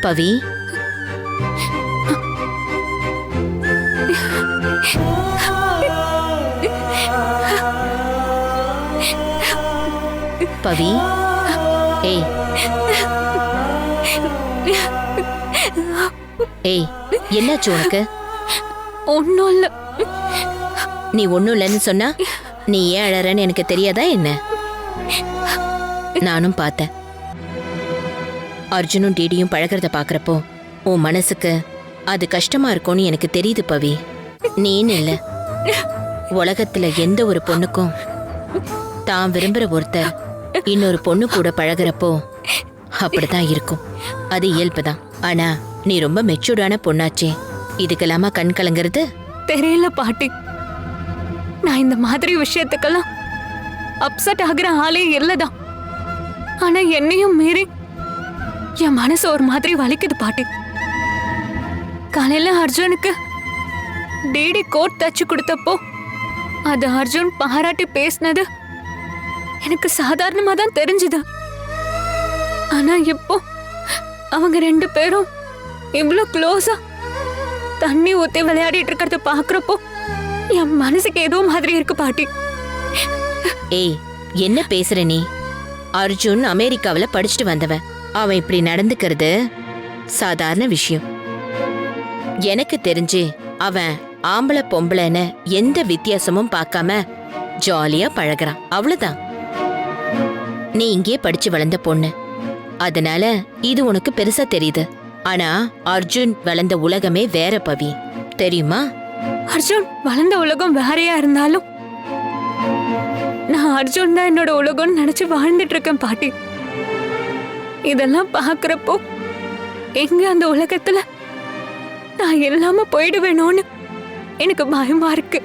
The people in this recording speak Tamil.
பவி, பவி, ஏய் ஏய், என்னாச்சு உனக்கு? ஒன்னும் இல்ல. நீ ஒண்ணும் இல்லைன்னு சொன்னா நீ ஏன் அழறன்னு எனக்கு தெரியாதா என்ன? நானும் பார்த்தேன். அர்ஜுனும் டிடியும் பழகிறத பாக்குறப்போ உன் மனசுக்கு அது கஷ்டமா இருக்கும்னு எனக்கு தெரியுது பவி. நீன்னு இல்ல, உலகத்துல எந்த ஒரு பொண்ணுக்கும் தான் விரும்புற ஒருத்தர் இன்னொரு பொண்ணு கூட பழகிறப்போ அப்படித்தான் இருக்கும். அது இயல்புதான். ஆனா நீ ரொம்ப மெச்சூர்டான பொண்ணாச்சே, இதுக்கெல்லாமா கண் கலங்கிறது? தெரியல பாட்டி, நான் இந்த மாதிரி விஷயத்துக்கெல்லாம் அப்செட் ஆகுற ஆளே இல்லதான். ஆனா என்னையும் மீறி என் மனசு ஒரு மாதிரி வலிக்குது பாட்டி. காலையில அர்ஜுனுக்கு டிடி கோட் தச்சு கொடுத்தப்போ அது அர்ஜுன் பாராட்டி பேசினது எனக்கு சாதாரணமா தான் தெரிஞ்சுது. ஆனா இப்போ அவங்க ரெண்டு பேரும் இவ்ளோ க்ளோஸா தண்ணி ஊத்தி விளையாடிட்டு இருக்கிறத பாக்குறப்போ என் மனசுக்கு ஏதோ மாதிரி இருக்கு பாட்டி. ஏய், என்ன பேசுற நீ? அர்ஜுன் அமெரிக்காவில படிச்சுட்டு வந்தவன். அவன் இப்படி நடந்துக்கிறது சாதாரண விஷயம். எனக்கு தெரிஞ்சு அவன் ஆம்பளை பொம்பளைன்னு எந்த வித்தியாசமும் பார்க்காம ஜாலியா பழகுறான், அவ்வளவுதான். நீ இங்கே படிச்சு வளர்ந்த பொண்ணு, அதனால இது உனக்கு பெருசா தெரியுது. ஆனா அர்ஜுன் வளர்ந்த உலகமே வேற பவி, தெரியுமா? அர்ஜுன் வளர்ந்த உலகம் வேறையா இருந்தாலும் நான் அர்ஜுன் தான் என்னோட உலகம்னு நினைச்சு வாழ்ந்துட்டு இருக்கேன் பாட்டி. இதெல்லாம் பாக்குறப்போ எங்க அந்த உலகத்துல நான் இல்லாம போயிடுவேணும்னு எனக்கு பயமா இருக்கு.